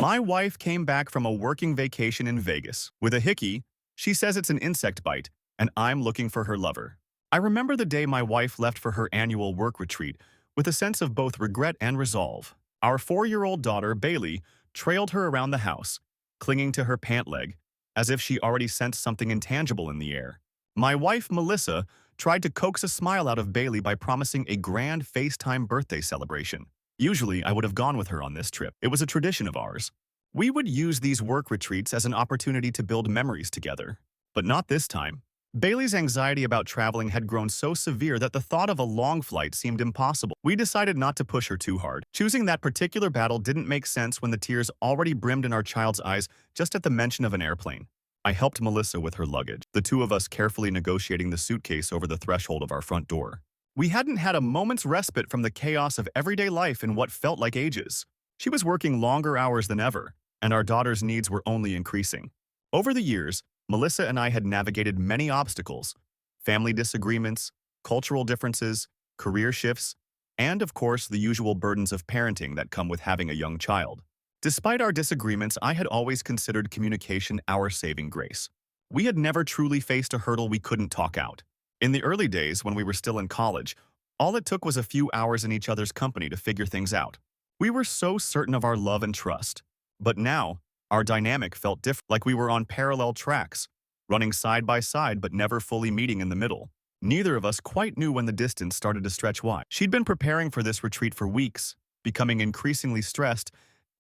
My wife came back from a working vacation in Vegas. With a hickey, she says it's an insect bite, and I'm looking for her lover. I remember the day my wife left for her annual work retreat with a sense of both regret and resolve. Our 4-year-old daughter, Bailey, trailed her around the house, clinging to her pant leg, as if she already sensed something intangible in the air. My wife, Melissa, tried to coax a smile out of Bailey by promising a grand FaceTime birthday celebration. Usually, I would have gone with her on this trip. It was a tradition of ours. We would use these work retreats as an opportunity to build memories together. But not this time. Bailey's anxiety about traveling had grown so severe that the thought of a long flight seemed impossible. We decided not to push her too hard. Choosing that particular battle didn't make sense when the tears already brimmed in our child's eyes just at the mention of an airplane. I helped Melissa with her luggage, the two of us carefully negotiating the suitcase over the threshold of our front door. We hadn't had a moment's respite from the chaos of everyday life in what felt like ages. She was working longer hours than ever, and our daughter's needs were only increasing. Over the years, Melissa and I had navigated many obstacles: family disagreements, cultural differences, career shifts, and of course the usual burdens of parenting that come with having a young child. Despite our disagreements, I had always considered communication our saving grace. We had never truly faced a hurdle we couldn't talk out. In the early days, when we were still in college, all it took was a few hours in each other's company to figure things out. We were so certain of our love and trust. But now, our dynamic felt different, like we were on parallel tracks, running side by side but never fully meeting in the middle. Neither of us quite knew when the distance started to stretch wide. She'd been preparing for this retreat for weeks, becoming increasingly stressed,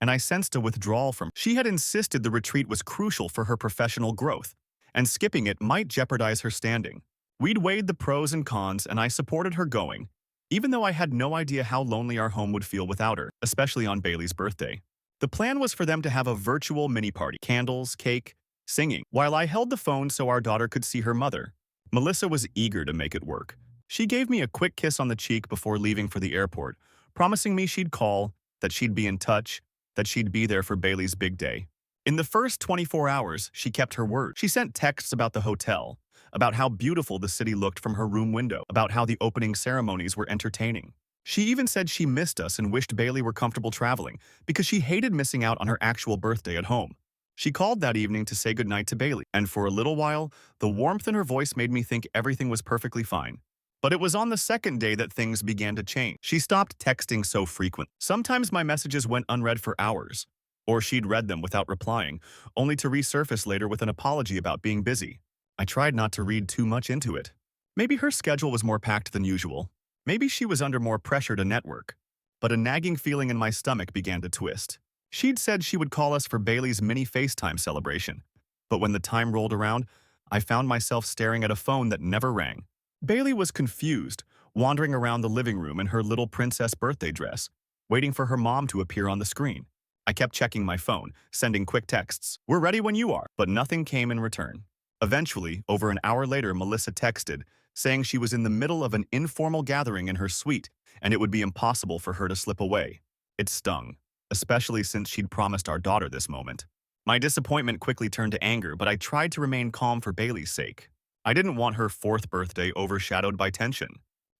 and I sensed a withdrawal from her. She had insisted the retreat was crucial for her professional growth, and skipping it might jeopardize her standing. We'd weighed the pros and cons, and I supported her going, even though I had no idea how lonely our home would feel without her, especially on Bailey's birthday. The plan was for them to have a virtual mini-party, candles, cake, singing, while I held the phone so our daughter could see her mother. Melissa was eager to make it work. She gave me a quick kiss on the cheek before leaving for the airport, promising me she'd call, that she'd be in touch, that she'd be there for Bailey's big day. In the first 24 hours, she kept her word. She sent texts about the hotel, about how beautiful the city looked from her room window, about how the opening ceremonies were entertaining. She even said she missed us and wished Bailey were comfortable traveling because she hated missing out on her actual birthday at home. She called that evening to say goodnight to Bailey, and for a little while, the warmth in her voice made me think everything was perfectly fine. But it was on the second day that things began to change. She stopped texting so frequently. Sometimes my messages went unread for hours, or she'd read them without replying, only to resurface later with an apology about being busy. I tried not to read too much into it. Maybe her schedule was more packed than usual. Maybe she was under more pressure to network. But a nagging feeling in my stomach began to twist. She'd said she would call us for Bailey's mini FaceTime celebration. But when the time rolled around, I found myself staring at a phone that never rang. Bailey was confused, wandering around the living room in her little princess birthday dress, waiting for her mom to appear on the screen. I kept checking my phone, sending quick texts, "We're ready when you are," but nothing came in return. Eventually, over an hour later, Melissa texted, saying she was in the middle of an informal gathering in her suite and it would be impossible for her to slip away. It stung, especially since she'd promised our daughter this moment. My disappointment quickly turned to anger, but I tried to remain calm for Bailey's sake. I didn't want her 4th birthday overshadowed by tension.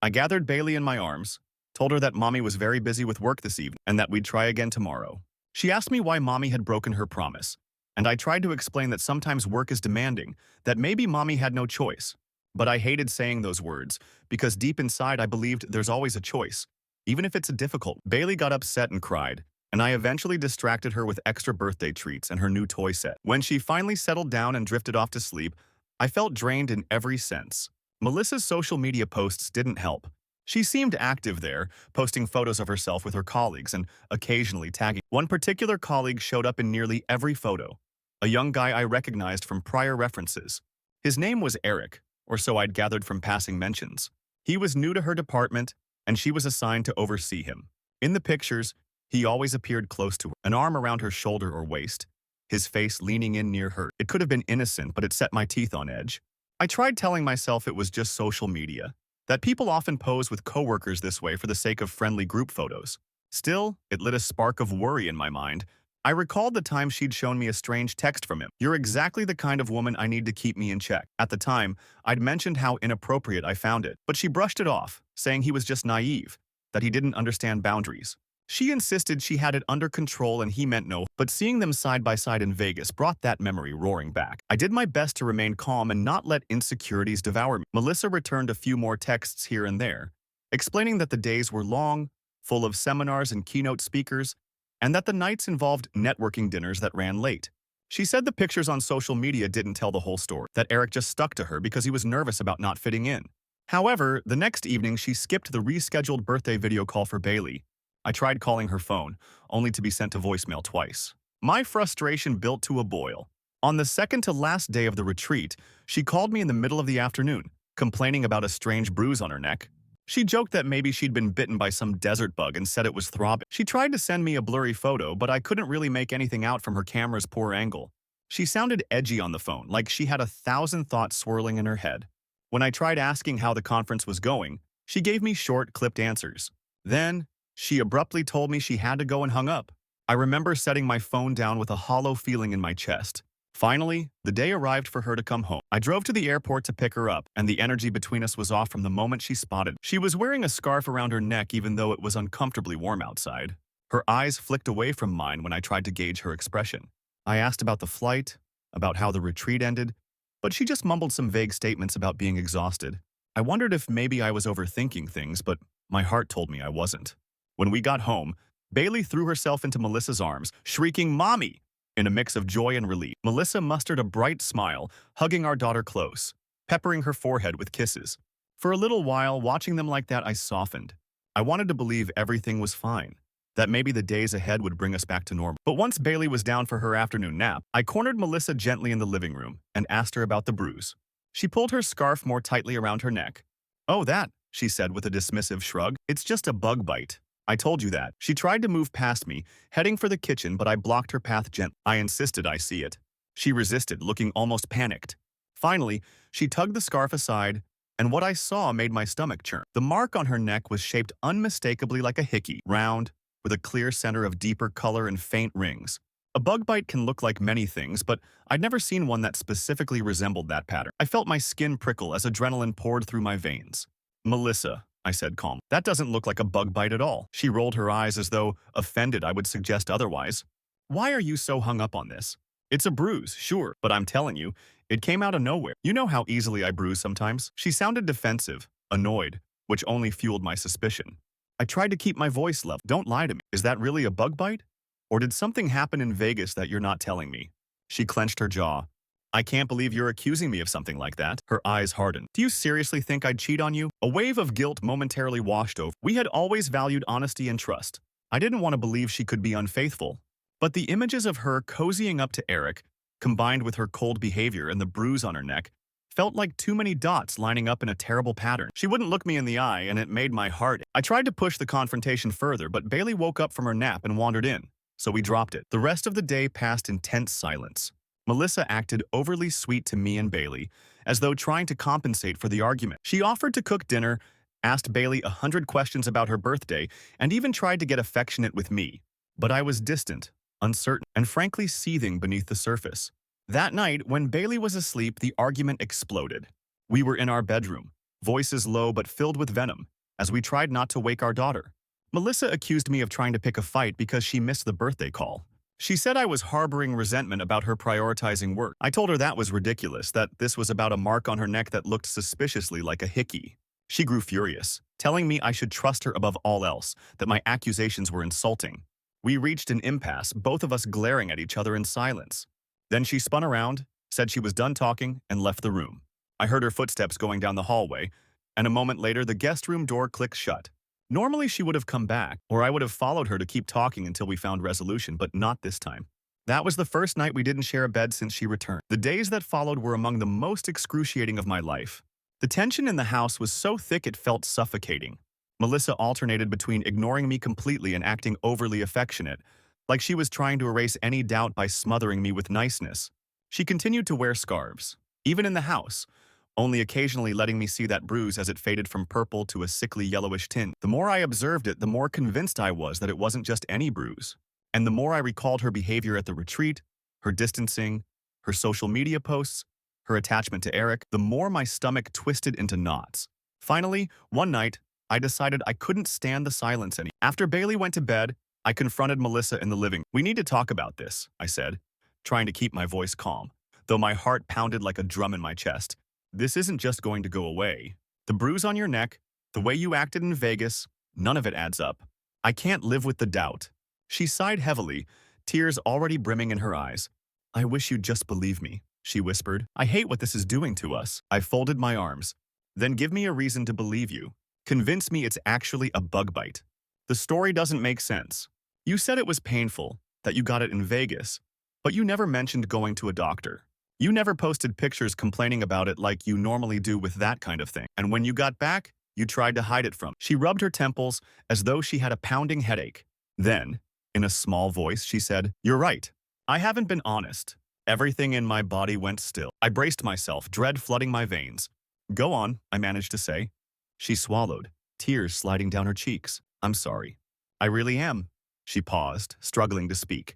I gathered Bailey in my arms, told her that Mommy was very busy with work this evening and that we'd try again tomorrow. She asked me why Mommy had broken her promise, and I tried to explain that sometimes work is demanding, that maybe Mommy had no choice. But I hated saying those words, because deep inside I believed there's always a choice, even if it's a difficult. Bailey got upset and cried, and I eventually distracted her with extra birthday treats and her new toy set. When she finally settled down and drifted off to sleep, I felt drained in every sense. Melissa's social media posts didn't help. She seemed active there, posting photos of herself with her colleagues and occasionally tagging. One particular colleague showed up in nearly every photo, a young guy I recognized from prior references. His name was Eric, or so I'd gathered from passing mentions. He was new to her department, and she was assigned to oversee him. In the pictures, he always appeared close to her, an arm around her shoulder or waist, his face leaning in near her. It could have been innocent, but it set my teeth on edge. I tried telling myself it was just social media, that people often pose with coworkers this way for the sake of friendly group photos. Still, it lit a spark of worry in my mind. I recalled the time she'd shown me a strange text from him. "You're exactly the kind of woman I need to keep me in check." At the time, I'd mentioned how inappropriate I found it, but she brushed it off, saying he was just naive, that he didn't understand boundaries. She insisted she had it under control and he meant no, but seeing them side by side in Vegas brought that memory roaring back. I did my best to remain calm and not let insecurities devour me. Melissa returned a few more texts here and there, explaining that the days were long, full of seminars and keynote speakers, and that the nights involved networking dinners that ran late. She said the pictures on social media didn't tell the whole story, that Eric just stuck to her because he was nervous about not fitting in. However, the next evening she skipped the rescheduled birthday video call for Bailey. I tried calling her phone, only to be sent to voicemail twice. My frustration built to a boil. On the second to last day of the retreat, she called me in the middle of the afternoon, complaining about a strange bruise on her neck. She joked that maybe she'd been bitten by some desert bug and said it was throbbing. She tried to send me a blurry photo, but I couldn't really make anything out from her camera's poor angle. She sounded edgy on the phone, like she had 1,000 thoughts swirling in her head. When I tried asking how the conference was going, she gave me short, clipped answers. Then, she abruptly told me she had to go and hung up. I remember setting my phone down with a hollow feeling in my chest. Finally, the day arrived for her to come home. I drove to the airport to pick her up, and the energy between us was off from the moment she spotted. She was wearing a scarf around her neck even though it was uncomfortably warm outside. Her eyes flicked away from mine when I tried to gauge her expression. I asked about the flight, about how the retreat ended, but she just mumbled some vague statements about being exhausted. I wondered if maybe I was overthinking things, but my heart told me I wasn't. When we got home, Bailey threw herself into Melissa's arms, shrieking, "Mommy!" in a mix of joy and relief. Melissa mustered a bright smile, hugging our daughter close, peppering her forehead with kisses. For a little while, watching them like that, I softened. I wanted to believe everything was fine, that maybe the days ahead would bring us back to normal. But once Bailey was down for her afternoon nap, I cornered Melissa gently in the living room and asked her about the bruise. She pulled her scarf more tightly around her neck. "Oh, that," she said with a dismissive shrug. "It's just a bug bite. I told you that." She tried to move past me, heading for the kitchen, but I blocked her path gently. I insisted I see it. She resisted, looking almost panicked. Finally, she tugged the scarf aside, and what I saw made my stomach churn. The mark on her neck was shaped unmistakably like a hickey, round, with a clear center of deeper color and faint rings. A bug bite can look like many things, but I'd never seen one that specifically resembled that pattern. I felt my skin prickle as adrenaline poured through my veins. "Melissa," I said calmly, "that doesn't look like a bug bite at all." She rolled her eyes as though offended I would suggest otherwise. "Why are you so hung up on this? It's a bruise, sure, but I'm telling you, it came out of nowhere. You know how easily I bruise sometimes." She sounded defensive, annoyed, which only fueled my suspicion. I tried to keep my voice level. "Don't lie to me. Is that really a bug bite? Or did something happen in Vegas that you're not telling me?" She clenched her jaw. "I can't believe you're accusing me of something like that." Her eyes hardened. "Do you seriously think I'd cheat on you?" A wave of guilt momentarily washed over. We had always valued honesty and trust. I didn't want to believe she could be unfaithful. But the images of her cozying up to Eric, combined with her cold behavior and the bruise on her neck, felt like too many dots lining up in a terrible pattern. She wouldn't look me in the eye, and it made my heart. I tried to push the confrontation further, but Bailey woke up from her nap and wandered in, so we dropped it. The rest of the day passed in tense silence. Melissa acted overly sweet to me and Bailey, as though trying to compensate for the argument. She offered to cook dinner, asked Bailey 100 questions about her birthday, and even tried to get affectionate with me. But I was distant, uncertain, and frankly seething beneath the surface. That night, when Bailey was asleep, the argument exploded. We were in our bedroom, voices low but filled with venom, as we tried not to wake our daughter. Melissa accused me of trying to pick a fight because she missed the birthday call. She said I was harboring resentment about her prioritizing work. I told her that was ridiculous, that this was about a mark on her neck that looked suspiciously like a hickey. She grew furious, telling me I should trust her above all else, that my accusations were insulting. We reached an impasse, both of us glaring at each other in silence. Then she spun around, said she was done talking, and left the room. I heard her footsteps going down the hallway, and a moment later the guest room door clicked shut. Normally she would have come back, or I would have followed her to keep talking until we found resolution, but not this time. That was the first night we didn't share a bed since she returned. The days that followed were among the most excruciating of my life. The tension in the house was so thick it felt suffocating. Melissa alternated between ignoring me completely and acting overly affectionate, like she was trying to erase any doubt by smothering me with niceness. She continued to wear scarves, even in the house, only occasionally letting me see that bruise as it faded from purple to a sickly yellowish tint. The more I observed it, the more convinced I was that it wasn't just any bruise. And the more I recalled her behavior at the retreat, her distancing, her social media posts, her attachment to Eric, the more my stomach twisted into knots. Finally, one night, I decided I couldn't stand the silence any. After Bailey went to bed, I confronted Melissa in the living room. We need to talk about this, I said, trying to keep my voice calm, though my heart pounded like a drum in my chest. This isn't just going to go away. The bruise on your neck, the way you acted in Vegas, none of it adds up. I can't live with the doubt. She sighed heavily, tears already brimming in her eyes. I wish you'd just believe me, she whispered. I hate what this is doing to us. I folded my arms. Then give me a reason to believe you. Convince me it's actually a bug bite. The story doesn't make sense. You said it was painful, that you got it in Vegas, but you never mentioned going to a doctor. You never posted pictures complaining about it like you normally do with that kind of thing. And when you got back, you tried to hide it from. She rubbed her temples as though she had a pounding headache. Then, in a small voice, she said, You're right. I haven't been honest. Everything in my body went still. I braced myself, dread flooding my veins. Go on, I managed to say. She swallowed, tears sliding down her cheeks. I'm sorry. I really am. She paused, struggling to speak.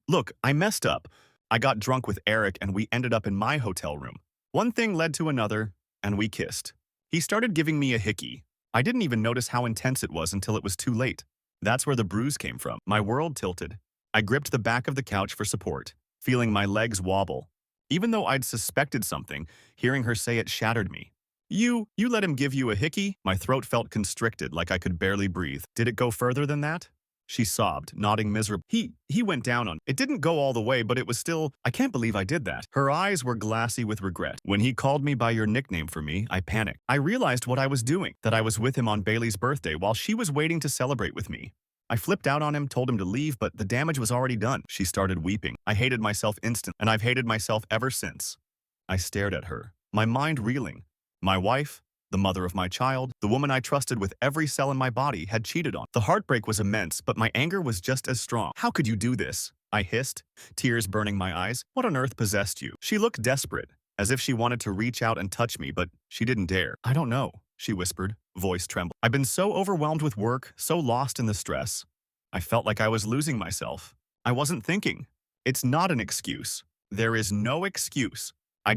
Look, I messed up. I got drunk with Eric and we ended up in my hotel room. One thing led to another, and we kissed. He started giving me a hickey. I didn't even notice how intense it was until it was too late. That's where the bruise came from. My world tilted. I gripped the back of the couch for support, feeling my legs wobble. Even though I'd suspected something, hearing her say it shattered me. You let him give you a hickey? My throat felt constricted, like I could barely breathe. Did it go further than that? She sobbed, nodding miserably. He went down on. It didn't go all the way, but it was still, I can't believe I did that. Her eyes were glassy with regret. When he called me by your nickname for me, I panicked. I realized what I was doing, that I was with him on Bailey's birthday while she was waiting to celebrate with me. I flipped out on him, told him to leave, but the damage was already done. She started weeping. I hated myself instantly, and I've hated myself ever since. I stared at her, my mind reeling. My wife, the mother of my child, the woman I trusted with every cell in my body, had cheated on. The heartbreak was immense, but my anger was just as strong. How could you do this? I hissed, tears burning my eyes. What on earth possessed you? She looked desperate, as if she wanted to reach out and touch me, but she didn't dare. I don't know, she whispered, voice trembling. I've been so overwhelmed with work, so lost in the stress. I felt like I was losing myself. I wasn't thinking. It's not an excuse. There is no excuse. I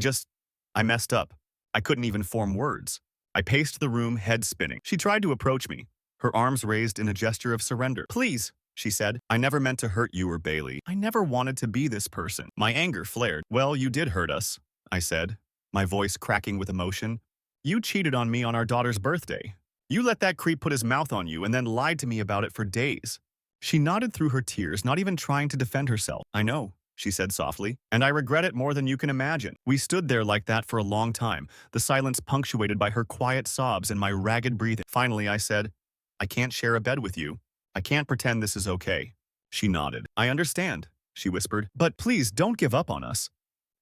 messed up. I couldn't even form words. I paced the room, head spinning. She tried to approach me, her arms raised in a gesture of surrender. Please, she said. I never meant to hurt you or Bailey. I never wanted to be this person. My anger flared. Well, you did hurt us, I said, my voice cracking with emotion. You cheated on me on our daughter's birthday. You let that creep put his mouth on you and then lied to me about it for days. She nodded through her tears, not even trying to defend herself. I know, she said softly, and I regret it more than you can imagine. We stood there like that for a long time, the silence punctuated by her quiet sobs and my ragged breathing. Finally, I said, I can't share a bed with you. I can't pretend this is okay. She nodded. I understand, she whispered, but please don't give up on us.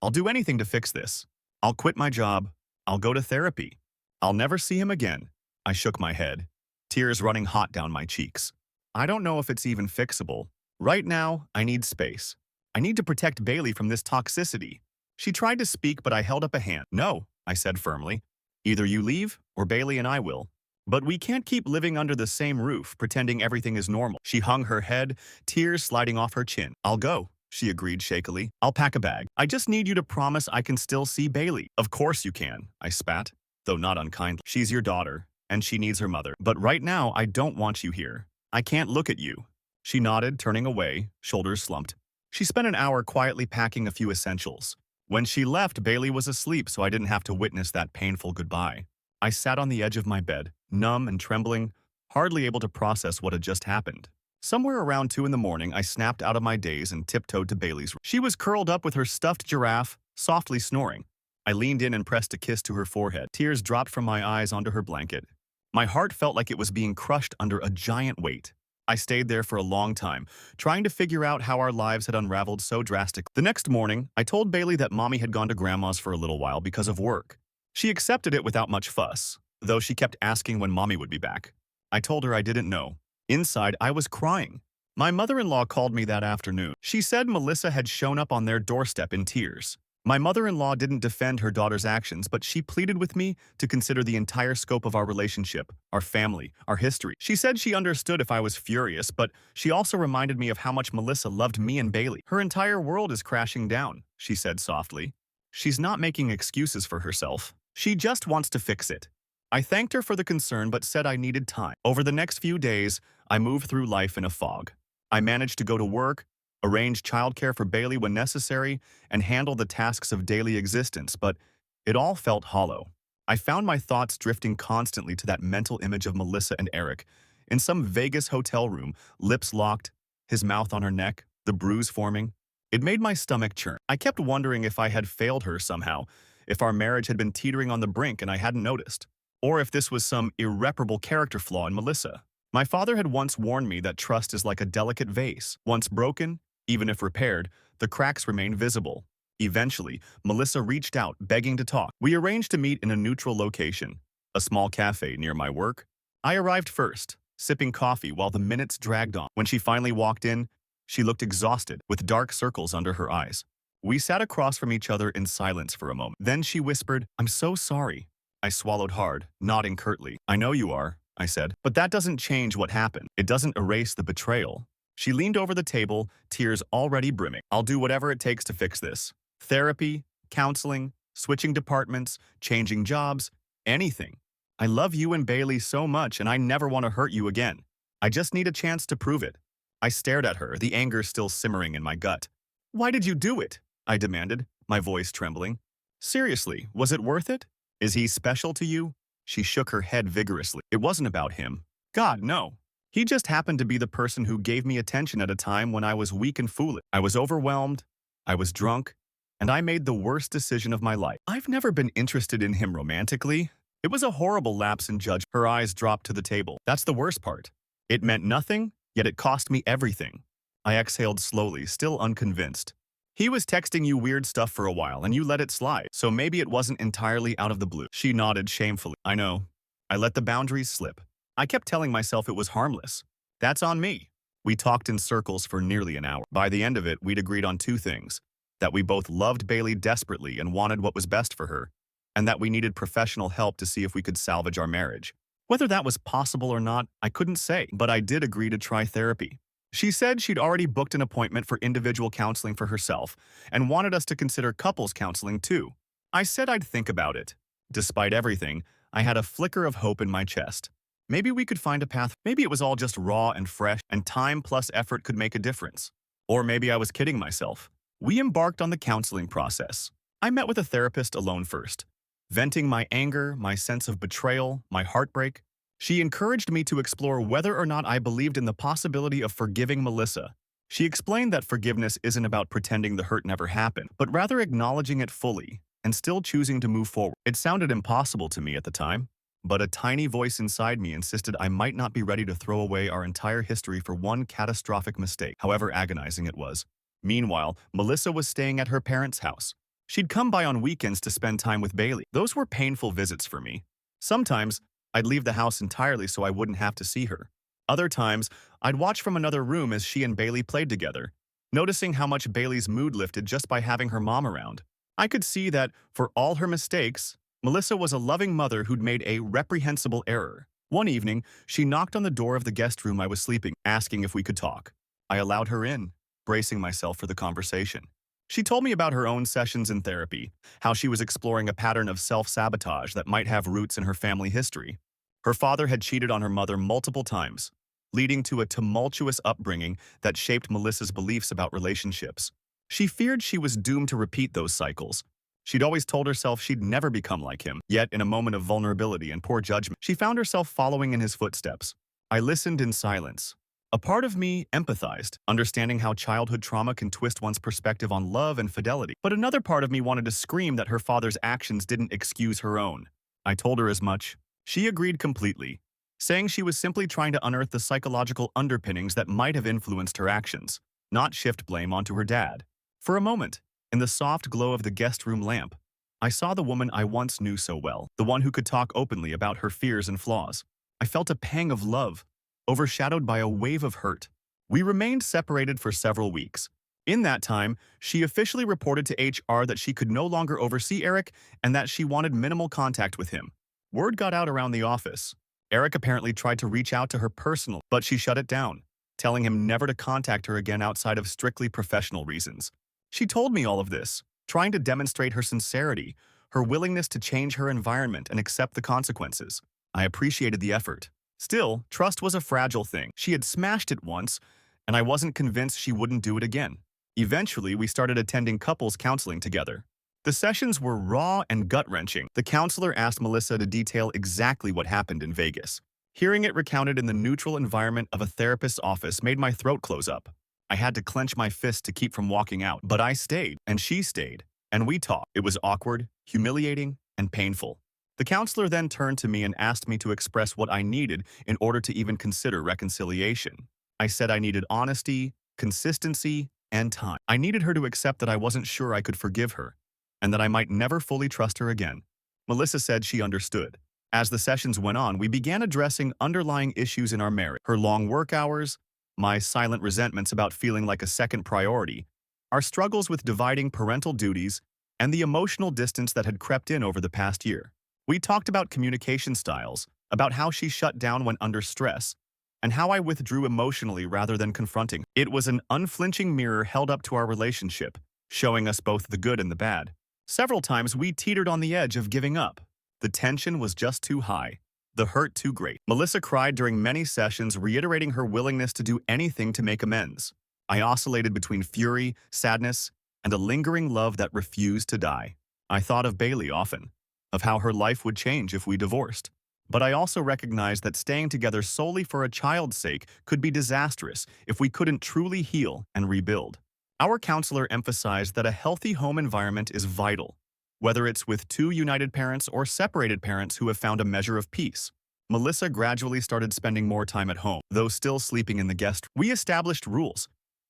I'll do anything to fix this. I'll quit my job. I'll go to therapy. I'll never see him again. I shook my head, tears running hot down my cheeks. I don't know if it's even fixable. Right now, I need space. I need to protect Bailey from this toxicity. She tried to speak, but I held up a hand. No, I said firmly. Either you leave, or Bailey and I will. But we can't keep living under the same roof, pretending everything is normal. She hung her head, tears sliding off her chin. I'll go, she agreed shakily. I'll pack a bag. I just need you to promise I can still see Bailey. Of course you can, I spat, though not unkindly. She's your daughter, and she needs her mother. But right now, I don't want you here. I can't look at you. She nodded, turning away, shoulders slumped. She spent an hour quietly packing a few essentials. When she left, Bailey was asleep, so I didn't have to witness that painful goodbye. I sat on the edge of my bed, numb and trembling, hardly able to process what had just happened. Somewhere around 2 in the morning, I snapped out of my daze and tiptoed to Bailey's room. She was curled up with her stuffed giraffe, softly snoring. I leaned in and pressed a kiss to her forehead. Tears dropped from my eyes onto her blanket. My heart felt like it was being crushed under a giant weight. I stayed there for a long time, trying to figure out how our lives had unraveled so drastically. The next morning, I told Bailey that Mommy had gone to Grandma's for a little while because of work. She accepted it without much fuss, though she kept asking when Mommy would be back. I told her I didn't know. Inside, I was crying. My mother-in-law called me that afternoon. She said Melissa had shown up on their doorstep in tears. My mother-in-law didn't defend her daughter's actions, but she pleaded with me to consider the entire scope of our relationship, our family, our history. She said she understood if I was furious, but she also reminded me of how much Melissa loved me and Bailey. Her entire world is crashing down, she said softly. She's not making excuses for herself. She just wants to fix it. I thanked her for the concern but said I needed time. Over the next few days, I moved through life in a fog. I managed to go to work, arrange childcare for Bailey when necessary, and handle the tasks of daily existence, but it all felt hollow. I found my thoughts drifting constantly to that mental image of Melissa and Eric in some Vegas hotel room, lips locked, his mouth on her neck, the bruise forming. It made my stomach churn. I kept wondering if I had failed her somehow, if our marriage had been teetering on the brink and I hadn't noticed, or if this was some irreparable character flaw in Melissa. My father had once warned me that trust is like a delicate vase. Once broken, even if repaired, the cracks remain visible. Eventually, Melissa reached out, begging to talk. We arranged to meet in a neutral location, a small cafe near my work. I arrived first, sipping coffee while the minutes dragged on. When she finally walked in, she looked exhausted, with dark circles under her eyes. We sat across from each other in silence for a moment. Then she whispered, "I'm so sorry." I swallowed hard, nodding curtly. "I know you are," I said. "But that doesn't change what happened. It doesn't erase the betrayal." She leaned over the table, tears already brimming. "I'll do whatever it takes to fix this. Therapy, counseling, switching departments, changing jobs, anything. I love you and Bailey so much and I never want to hurt you again. I just need a chance to prove it." I stared at her, the anger still simmering in my gut. "Why did you do it?" I demanded, my voice trembling. "Seriously, was it worth it? Is he special to you?" She shook her head vigorously. "It wasn't about him. God, no. He just happened to be the person who gave me attention at a time when I was weak and foolish. I was overwhelmed, I was drunk, and I made the worst decision of my life. I've never been interested in him romantically. It was a horrible lapse in judgment." Her eyes dropped to the table. "That's the worst part. It meant nothing, yet it cost me everything." I exhaled slowly, still unconvinced. "He was texting you weird stuff for a while, and you let it slide, so maybe it wasn't entirely out of the blue." She nodded shamefully. "I know. I let the boundaries slip. I kept telling myself it was harmless. That's on me." We talked in circles for nearly an hour. By the end of it, we'd agreed on two things: that we both loved Bailey desperately and wanted what was best for her, and that we needed professional help to see if we could salvage our marriage. Whether that was possible or not, I couldn't say, but I did agree to try therapy. She said she'd already booked an appointment for individual counseling for herself and wanted us to consider couples counseling too. I said I'd think about it. Despite everything, I had a flicker of hope in my chest. Maybe we could find a path. Maybe it was all just raw and fresh, and time plus effort could make a difference. Or maybe I was kidding myself. We embarked on the counseling process. I met with a therapist alone first, venting my anger, my sense of betrayal, my heartbreak. She encouraged me to explore whether or not I believed in the possibility of forgiving Melissa. She explained that forgiveness isn't about pretending the hurt never happened, but rather acknowledging it fully and still choosing to move forward. It sounded impossible to me at the time, but a tiny voice inside me insisted I might not be ready to throw away our entire history for one catastrophic mistake, however agonizing it was. Meanwhile, Melissa was staying at her parents' house. She'd come by on weekends to spend time with Bailey. Those were painful visits for me. Sometimes, I'd leave the house entirely so I wouldn't have to see her. Other times, I'd watch from another room as she and Bailey played together, noticing how much Bailey's mood lifted just by having her mom around. I could see that, for all her mistakes, Melissa was a loving mother who'd made a reprehensible error. One evening, she knocked on the door of the guest room I was sleeping, asking if we could talk. I allowed her in, bracing myself for the conversation. She told me about her own sessions in therapy, how she was exploring a pattern of self-sabotage that might have roots in her family history. Her father had cheated on her mother multiple times, leading to a tumultuous upbringing that shaped Melissa's beliefs about relationships. She feared she was doomed to repeat those cycles. She'd always told herself she'd never become like him, yet in a moment of vulnerability and poor judgment, she found herself following in his footsteps. I listened in silence. A part of me empathized, understanding how childhood trauma can twist one's perspective on love and fidelity. But another part of me wanted to scream that her father's actions didn't excuse her own. I told her as much. She agreed completely, saying she was simply trying to unearth the psychological underpinnings that might have influenced her actions, not shift blame onto her dad. For a moment, in the soft glow of the guest room lamp, I saw the woman I once knew so well, the one who could talk openly about her fears and flaws. I felt a pang of love, overshadowed by a wave of hurt. We remained separated for several weeks. In that time, she officially reported to HR that she could no longer oversee Eric and that she wanted minimal contact with him. Word got out around the office. Eric apparently tried to reach out to her personally, but she shut it down, telling him never to contact her again outside of strictly professional reasons. She told me all of this, trying to demonstrate her sincerity, her willingness to change her environment and accept the consequences. I appreciated the effort. Still, trust was a fragile thing. She had smashed it once, and I wasn't convinced she wouldn't do it again. Eventually, we started attending couples counseling together. The sessions were raw and gut-wrenching. The counselor asked Melissa to detail exactly what happened in Vegas. Hearing it recounted in the neutral environment of a therapist's office made my throat close up. I had to clench my fist to keep from walking out, but I stayed, and she stayed, and we talked. It was awkward, humiliating, and painful. The counselor then turned to me and asked me to express what I needed in order to even consider reconciliation. I said I needed honesty, consistency, and time. I needed her to accept that I wasn't sure I could forgive her, and that I might never fully trust her again. Melissa said she understood. As the sessions went on, we began addressing underlying issues in our marriage. Her long work hours, my silent resentments about feeling like a second priority, our struggles with dividing parental duties, and the emotional distance that had crept in over the past year. We talked about communication styles, about how she shut down when under stress, and how I withdrew emotionally rather than confronting. It was an unflinching mirror held up to our relationship, showing us both the good and the bad. Several times we teetered on the edge of giving up. The tension was just too high, the hurt too great. Melissa cried during many sessions, reiterating her willingness to do anything to make amends. I oscillated between fury, sadness, and a lingering love that refused to die. I thought of Bailey often, of how her life would change if we divorced. But I also recognized that staying together solely for a child's sake could be disastrous if we couldn't truly heal and rebuild. Our counselor emphasized that a healthy home environment is vital, whether it's with two united parents or separated parents who have found a measure of peace. Melissa gradually started spending more time at home, though still sleeping in the guest room. We established rules.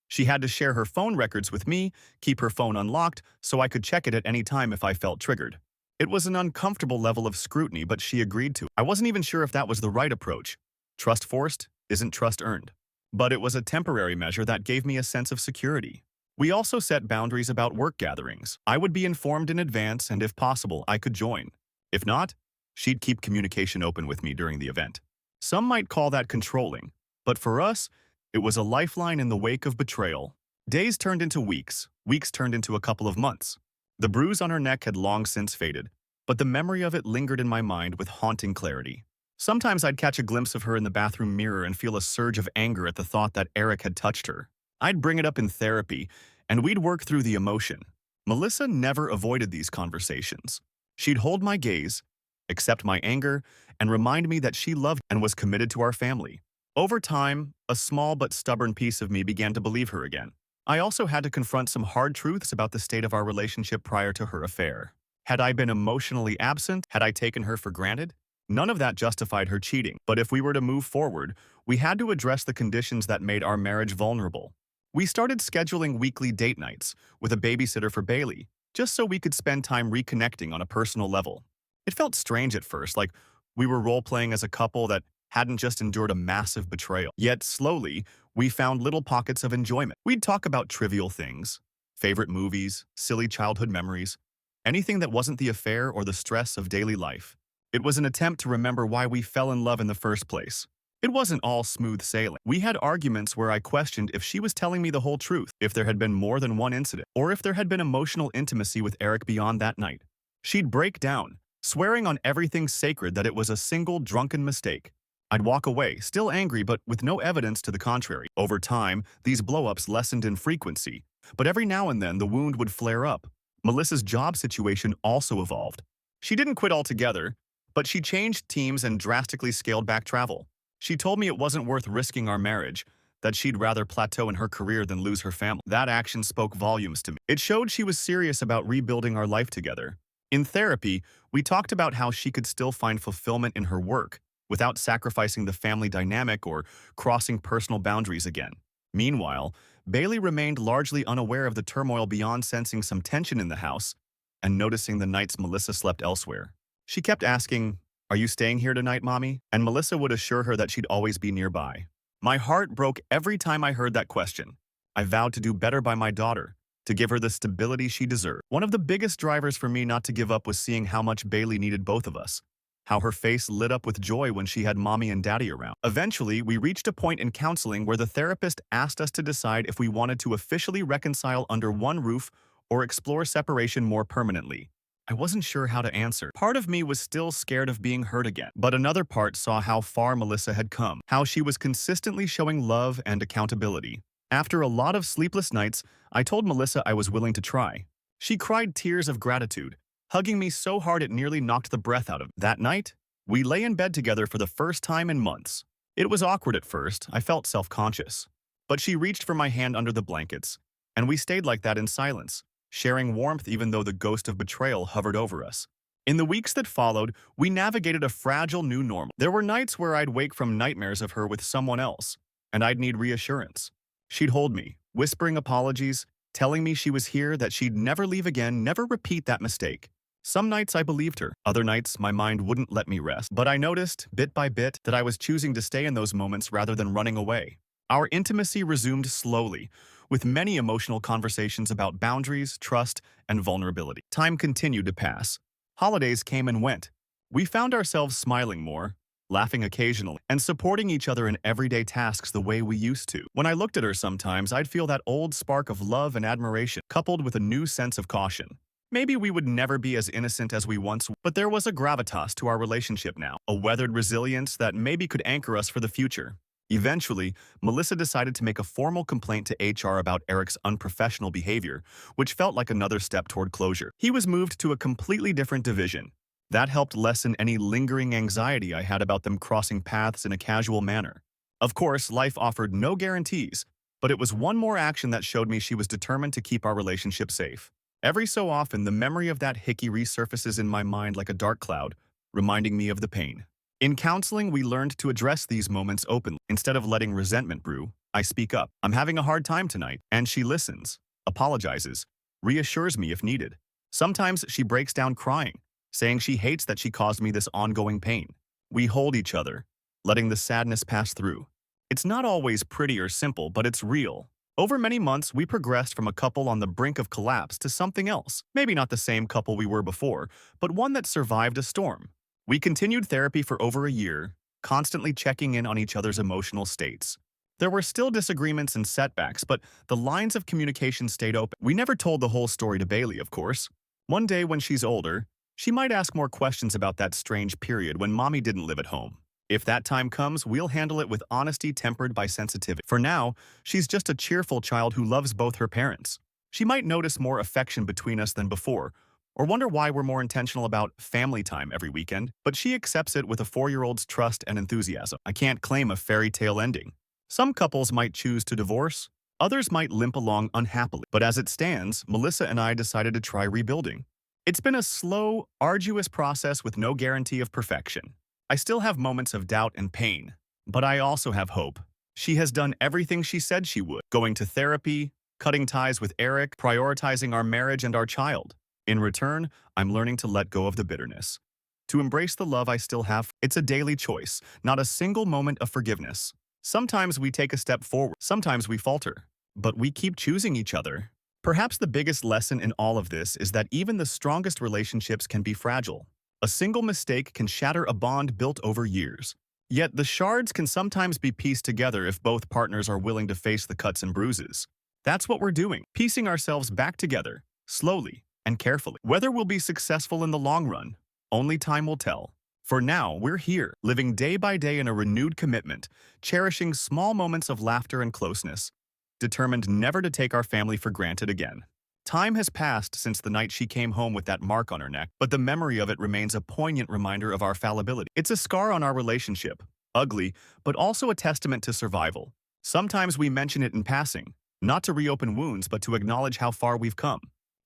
She had to share her phone records with me, keep her phone unlocked, so I could check it at any time if I felt triggered. It was an uncomfortable level of scrutiny, but she agreed to. I wasn't even sure if that was the right approach. Trust forced isn't trust earned. But it was a temporary measure that gave me a sense of security. We also set boundaries about work gatherings. I would be informed in advance, and if possible, I could join. If not, she'd keep communication open with me during the event. Some might call that controlling, but for us, it was a lifeline in the wake of betrayal. Days turned into weeks, weeks turned into a couple of months. The bruise on her neck had long since faded, but the memory of it lingered in my mind with haunting clarity. Sometimes I'd catch a glimpse of her in the bathroom mirror and feel a surge of anger at the thought that Eric had touched her. I'd bring it up in therapy, and we'd work through the emotion. Melissa never avoided these conversations. She'd hold my gaze, accept my anger, and remind me that she loved and was committed to our family. Over time, a small but stubborn piece of me began to believe her again. I also had to confront some hard truths about the state of our relationship prior to her affair. Had I been emotionally absent? Had I taken her for granted? None of that justified her cheating, but if we were to move forward, we had to address the conditions that made our marriage vulnerable. We started scheduling weekly date nights with a babysitter for Bailey, just so we could spend time reconnecting on a personal level. It felt strange at first, like we were role-playing as a couple that hadn't just endured a massive betrayal. Yet slowly, we found little pockets of enjoyment. We'd talk about trivial things, favorite movies, silly childhood memories, anything that wasn't the affair or the stress of daily life. It was an attempt to remember why we fell in love in the first place. It wasn't all smooth sailing. We had arguments where I questioned if she was telling me the whole truth, if there had been more than one incident, or if there had been emotional intimacy with Eric beyond that night. She'd break down, swearing on everything sacred that it was a single drunken mistake. I'd walk away, still angry but with no evidence to the contrary. Over time, these blow-ups lessened in frequency, but every now and then the wound would flare up. Melissa's job situation also evolved. She didn't quit altogether, but she changed teams and drastically scaled back travel. She told me it wasn't worth risking our marriage, that she'd rather plateau in her career than lose her family. That action spoke volumes to me. It showed she was serious about rebuilding our life together. In therapy, we talked about how she could still find fulfillment in her work, without sacrificing the family dynamic or crossing personal boundaries again. Meanwhile, Bailey remained largely unaware of the turmoil beyond sensing some tension in the house and noticing the nights Melissa slept elsewhere. She kept asking, "Are you staying here tonight, Mommy?" And Melissa would assure her that she'd always be nearby. My heart broke every time I heard that question. I vowed to do better by my daughter, to give her the stability she deserved. One of the biggest drivers for me not to give up was seeing how much Bailey needed both of us, how her face lit up with joy when she had Mommy and Daddy around. Eventually, we reached a point in counseling where the therapist asked us to decide if we wanted to officially reconcile under one roof or explore separation more permanently. I wasn't sure how to answer. Part of me was still scared of being hurt again, but another part saw how far Melissa had come, how she was consistently showing love and accountability. After a lot of sleepless nights, I told Melissa I was willing to try. She cried tears of gratitude, hugging me so hard it nearly knocked the breath out of me. That night, we lay in bed together for the first time in months. It was awkward at first. I felt self-conscious. But she reached for my hand under the blankets, and we stayed like that in silence, sharing warmth even though the ghost of betrayal hovered over us. In the weeks that followed, we navigated a fragile new normal. There were nights where I'd wake from nightmares of her with someone else, and I'd need reassurance. She'd hold me, whispering apologies, telling me she was here, that she'd never leave again, never repeat that mistake. Some nights I believed her. Other nights my mind wouldn't let me rest. But I noticed, bit by bit, that I was choosing to stay in those moments rather than running away. Our intimacy resumed slowly, with many emotional conversations about boundaries, trust, and vulnerability. Time continued to pass. Holidays came and went. We found ourselves smiling more, laughing occasionally, and supporting each other in everyday tasks the way we used to. When I looked at her sometimes, I'd feel that old spark of love and admiration, coupled with a new sense of caution. Maybe we would never be as innocent as we once were, but there was a gravitas to our relationship now, a weathered resilience that maybe could anchor us for the future. Eventually, Melissa decided to make a formal complaint to HR about Eric's unprofessional behavior, which felt like another step toward closure. He was moved to a completely different division. That helped lessen any lingering anxiety I had about them crossing paths in a casual manner. Of course, life offered no guarantees, but it was one more action that showed me she was determined to keep our relationship safe. Every so often, the memory of that Hickey resurfaces in my mind like a dark cloud, reminding me of the pain. In counseling, we learned to address these moments openly. Instead of letting resentment brew, I speak up. I'm having a hard time tonight, and she listens, apologizes, reassures me if needed. Sometimes she breaks down crying, saying she hates that she caused me this ongoing pain. We hold each other, letting the sadness pass through. It's not always pretty or simple, but it's real. Over many months, we progressed from a couple on the brink of collapse to something else. Maybe not the same couple we were before, but one that survived a storm. We continued therapy for over a year, constantly checking in on each other's emotional states. There were still disagreements and setbacks, but the lines of communication stayed open. We never told the whole story to Bailey, of course. One day when she's older, she might ask more questions about that strange period when mommy didn't live at home. If that time comes, we'll handle it with honesty tempered by sensitivity. For now, she's just a cheerful child who loves both her parents. She might notice more affection between us than before, or wonder why we're more intentional about family time every weekend, but she accepts it with a 4-year-old's trust and enthusiasm. I can't claim a fairy tale ending. Some couples might choose to divorce, others might limp along unhappily. But as it stands, Melissa and I decided to try rebuilding. It's been a slow, arduous process with no guarantee of perfection. I still have moments of doubt and pain, but I also have hope. She has done everything she said she would, going to therapy, cutting ties with Eric, prioritizing our marriage and our child. In return, I'm learning to let go of the bitterness. To embrace the love I still have, it's a daily choice, not a single moment of forgiveness. Sometimes we take a step forward, sometimes we falter, but we keep choosing each other. Perhaps the biggest lesson in all of this is that even the strongest relationships can be fragile. A single mistake can shatter a bond built over years. Yet the shards can sometimes be pieced together if both partners are willing to face the cuts and bruises. That's what we're doing, piecing ourselves back together, slowly and carefully. Whether we'll be successful in the long run, only time will tell. For now, we're here, living day by day in a renewed commitment, cherishing small moments of laughter and closeness, determined never to take our family for granted again. Time has passed since the night she came home with that mark on her neck, but the memory of it remains a poignant reminder of our fallibility. It's a scar on our relationship, ugly, but also a testament to survival. Sometimes we mention it in passing, not to reopen wounds, but to acknowledge how far we've come.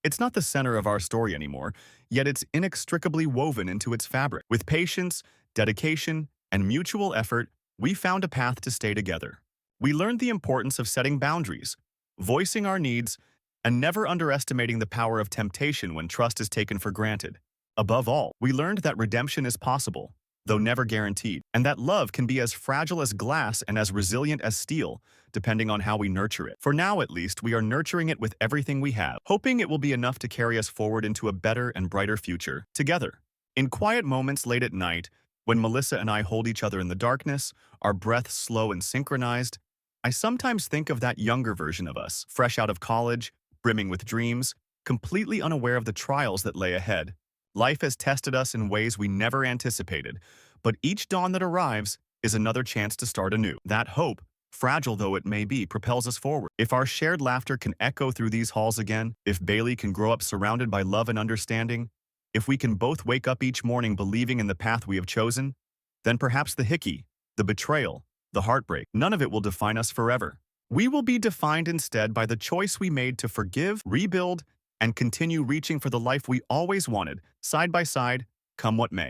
It's not the center of our story anymore, yet it's inextricably woven into its fabric. With patience, dedication, and mutual effort, we found a path to stay together. We learned the importance of setting boundaries, voicing our needs, and never underestimating the power of temptation when trust is taken for granted. Above all, we learned that redemption is possible, though never guaranteed, and that love can be as fragile as glass and as resilient as steel, depending on how we nurture it. For now, at least, we are nurturing it with everything we have, hoping it will be enough to carry us forward into a better and brighter future, together. In quiet moments late at night, when Melissa and I hold each other in the darkness, our breaths slow and synchronized, I sometimes think of that younger version of us, fresh out of college, brimming with dreams, completely unaware of the trials that lay ahead. Life has tested us in ways we never anticipated, but each dawn that arrives is another chance to start anew. That hope, fragile though it may be, propels us forward. If our shared laughter can echo through these halls again, if Bailey can grow up surrounded by love and understanding, if we can both wake up each morning believing in the path we have chosen, then perhaps the hickey, the betrayal, the heartbreak, none of it will define us forever. We will be defined instead by the choice we made to forgive, rebuild, and continue reaching for the life we always wanted, side by side, come what may.